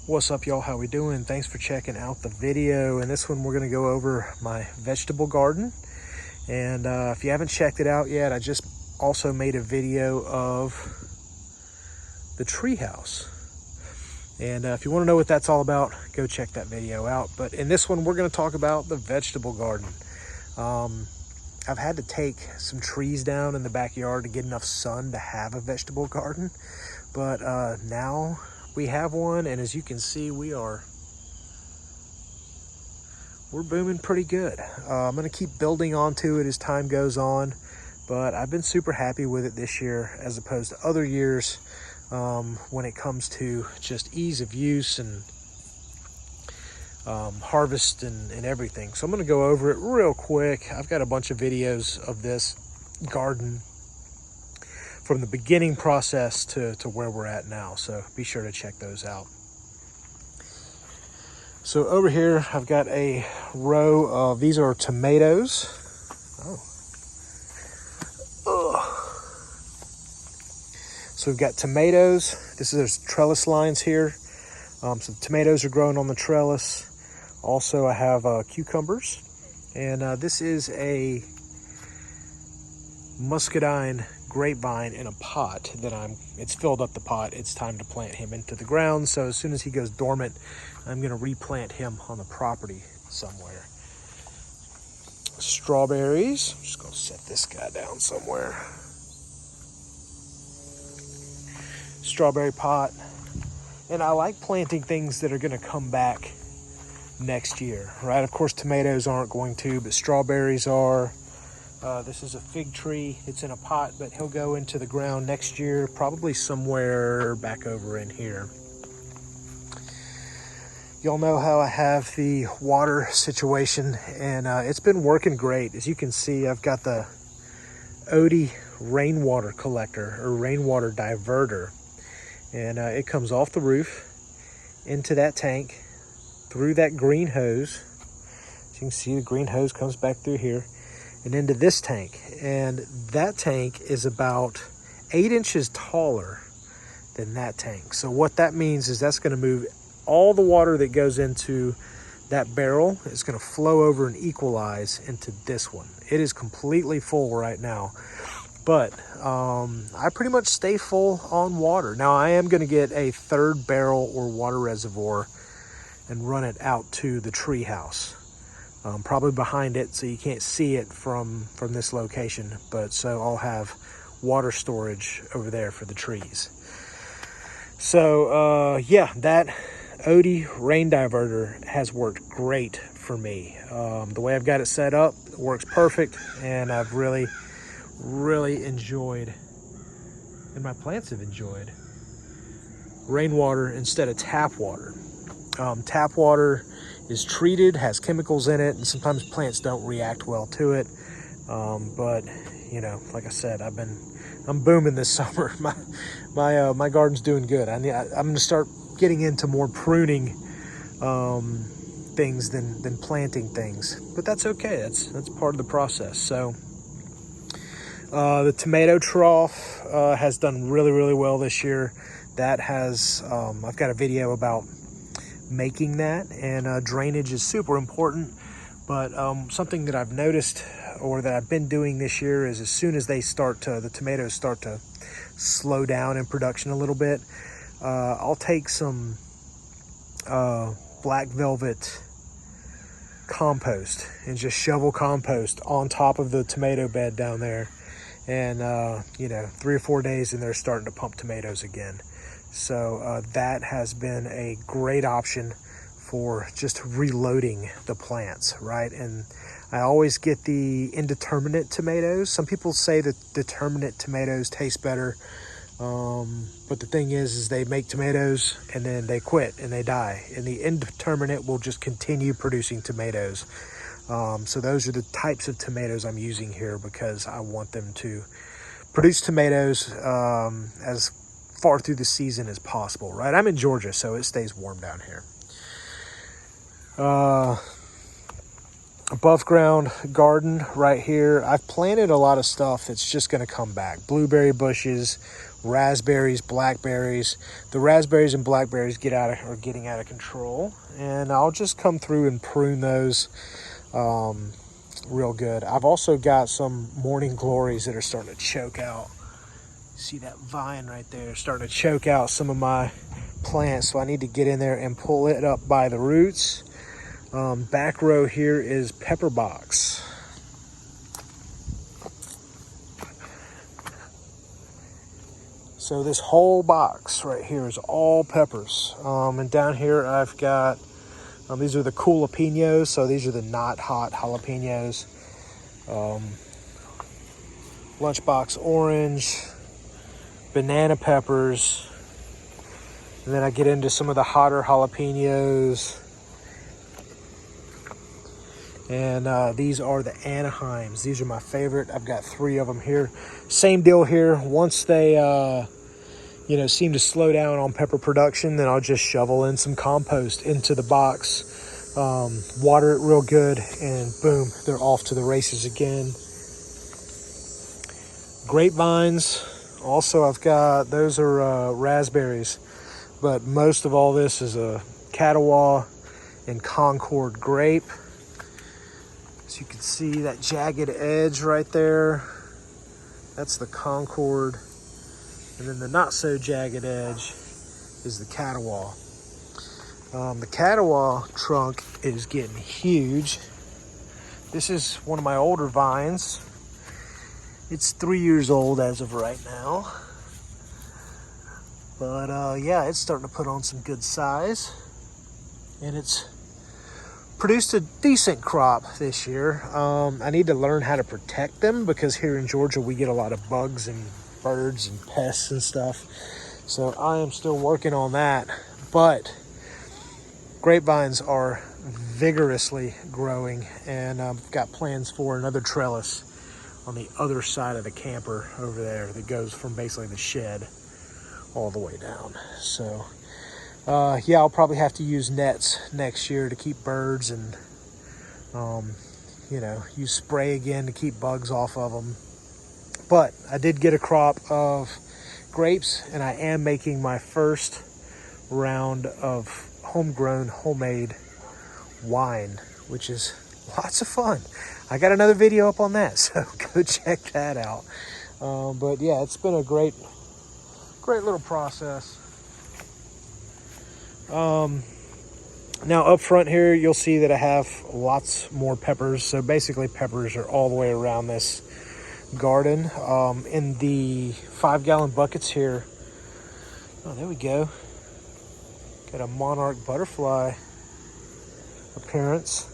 What's up, y'all? How we doing? Thanks for checking out the video. In this one, we're going to go over my vegetable garden. And if you haven't checked it out yet, I just also made a video of the treehouse. And if you want to know what that's all about, go check that video out. But in this one, we're going to talk about the vegetable garden. I've had to take some trees down in the backyard to get enough sun to have a vegetable garden. But now we have one, and as you can see, we're booming pretty good. I'm gonna keep building onto it as time goes on, but I've been super happy with it this year as opposed to other years when it comes to just ease of use and harvest and everything. So I'm gonna go over it real quick. I've got a bunch of videos of this garden from the beginning process to where we're at now, so be sure to check those out. So over here I've got a row of, these are tomatoes. So we've got tomatoes. There's trellis lines here. So the tomatoes are growing on the trellis. Also I have cucumbers, and this is a muscadine grapevine in a pot that it's filled up the pot. It's time to plant him into the ground. So as soon as he goes dormant, I'm going to replant him on the property somewhere. Strawberries. I'm just going to set this guy down somewhere. Strawberry pot. And I like planting things that are going to come back next year, right? Of course, tomatoes aren't going to, but strawberries are. This is a fig tree. It's in a pot, but he'll go into the ground next year, probably somewhere back over in here. Y'all know how I have the water situation, and it's been working great. As you can see, I've got the Oatey rainwater collector or rainwater diverter, and it comes off the roof into that tank through that green hose. As you can see, the green hose comes back through here and into this tank, and that tank is about 8 inches taller than that tank. So what that means is that's going to move all the water that goes into that barrel. Is going to flow over and equalize into this one. It is completely full right now, but I pretty much stay full on water. Now I am going to get a third barrel or water reservoir and run it out to the tree house. Probably behind it, so you can't see it from this location, but so I'll have water storage over there for the trees. So yeah, that Oatey Rain Diverter has worked great for me. The way I've got it set up, it works perfect, and I've really enjoyed, and my plants have enjoyed, rainwater instead of tap water. Tap water is treated, has chemicals in it, and sometimes plants don't react well to it. But you know, like I said, I'm booming this summer. My garden's doing good. I'm going to start getting into more pruning things than planting things, but that's okay. That's part of the process. So the tomato trough has done really well this year. That has I've got a video about making that, and drainage is super important. But something that I've noticed, or that I've been doing this year, is as soon as the tomatoes start to slow down in production a little bit, I'll take some black velvet compost and just shovel compost on top of the tomato bed down there, and 3 or 4 days and they're starting to pump tomatoes again. So that has been a great option for just reloading the plants, right? And I always get the indeterminate tomatoes. Some people say that determinate tomatoes taste better, but the thing is they make tomatoes and then they quit and they die, and the indeterminate will just continue producing tomatoes. So those are the types of tomatoes I'm using here, because I want them to produce tomatoes as far through the season as possible, right? I'm in Georgia, so it stays warm down here. Above ground garden right here, I've planted a lot of stuff that's just going to come back. Blueberry bushes, raspberries, blackberries. The raspberries and blackberries are getting out of control, and I'll just come through and prune those real good. I've also got some morning glories that are starting to choke out. See that vine right there starting to choke out some of my plants, so I need to get in there and pull it up by the roots. Back row here is pepper box. So this whole box right here is all peppers. And down here I've got, these are the cool jalapenos, so these are the not hot jalapenos. Lunchbox orange, banana peppers, and then I get into some of the hotter jalapenos. And these are the Anaheims. These are my favorite. I've got 3 of them here. Same deal here. Once they seem to slow down on pepper production, then I'll just shovel in some compost into the box, water it real good, and boom, they're off to the races again. Grapevines, also I've got, those are raspberries, but most of all this is a Catawba and Concord grape. So you can see that jagged edge right there. That's the Concord. And then the not so jagged edge is the Catawba. The Catawba trunk is getting huge. This is one of my older vines. It's 3 years old as of right now. But yeah, it's starting to put on some good size. And it's produced a decent crop this year. I need to learn how to protect them because here in Georgia we get a lot of bugs and birds and pests and stuff. So I am still working on that. But grapevines are vigorously growing, and I've got plans for another trellis on the other side of the camper over there that goes from basically the shed all the way down. So yeah, I'll probably have to use nets next year to keep birds and, use spray again to keep bugs off of them. But I did get a crop of grapes, and I am making my first round of homegrown, homemade wine, which is lots of fun. I got another video up on that, so go check that out. But yeah, it's been a great little process. Now up front here, you'll see that I have lots more peppers. So basically peppers are all the way around this garden. In the 5-gallon buckets here, oh, there we go. Got a monarch butterfly appearance.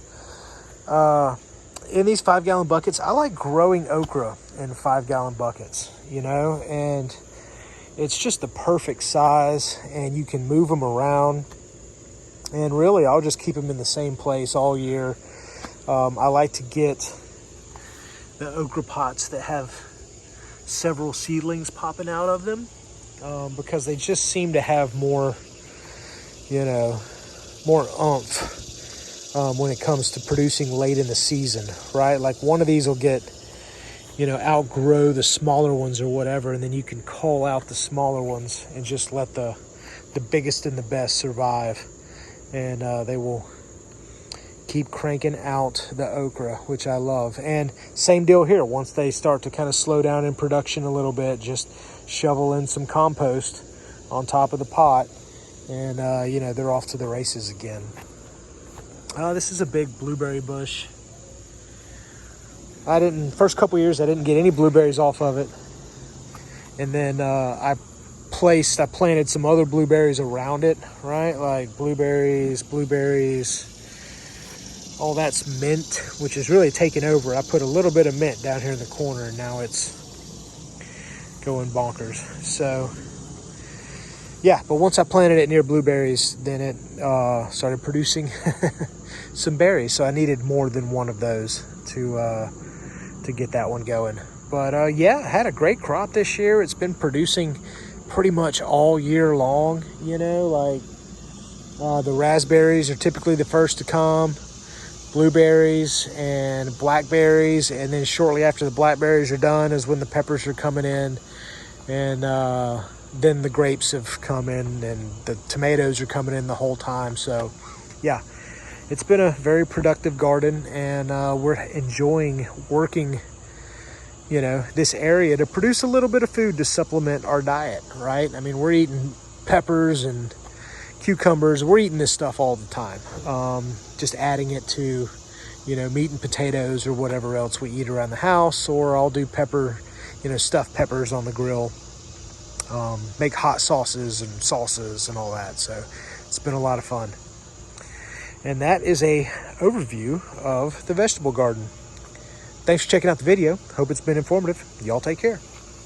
In these 5-gallon buckets, I like growing okra in 5-gallon buckets, and it's just the perfect size, and you can move them around. And really, I'll just keep them in the same place all year. I like to get the okra pots that have several seedlings popping out of them because they just seem to have more oomph when it comes to producing late in the season, right? Like one of these will get, outgrow the smaller ones or whatever, and then you can cull out the smaller ones and just let the biggest and the best survive. And they will keep cranking out the okra, which I love. And same deal here. Once they start to kind of slow down in production a little bit, just shovel in some compost on top of the pot, and they're off to the races again. This is a big blueberry bush. First couple years I didn't get any blueberries off of it, and then I planted some other blueberries around it, right? Like blueberries, all that's mint, which is really taken over. I put a little bit of mint down here in the corner, and now it's going bonkers. So yeah, but once I planted it near blueberries, then it started producing some berries. So I needed more than one of those to get that one going. But yeah, I had a great crop this year. It's been producing pretty much all year long. The raspberries are typically the first to come, blueberries and blackberries, and then shortly after the blackberries are done is when the peppers are coming in. And then the grapes have come in, and the tomatoes are coming in the whole time. So yeah, it's been a very productive garden, and we're enjoying working, you know, this area to produce a little bit of food to supplement our diet, right? I mean, we're eating peppers and cucumbers. We're eating this stuff all the time. Just adding it to, you know, meat and potatoes or whatever else we eat around the house, or I'll do pepper, you know, stuffed peppers on the grill, make hot sauces and salsas and all that. So it's been a lot of fun. And that is a overview of the vegetable garden. Thanks for checking out the video. Hope it's been informative. Y'all take care.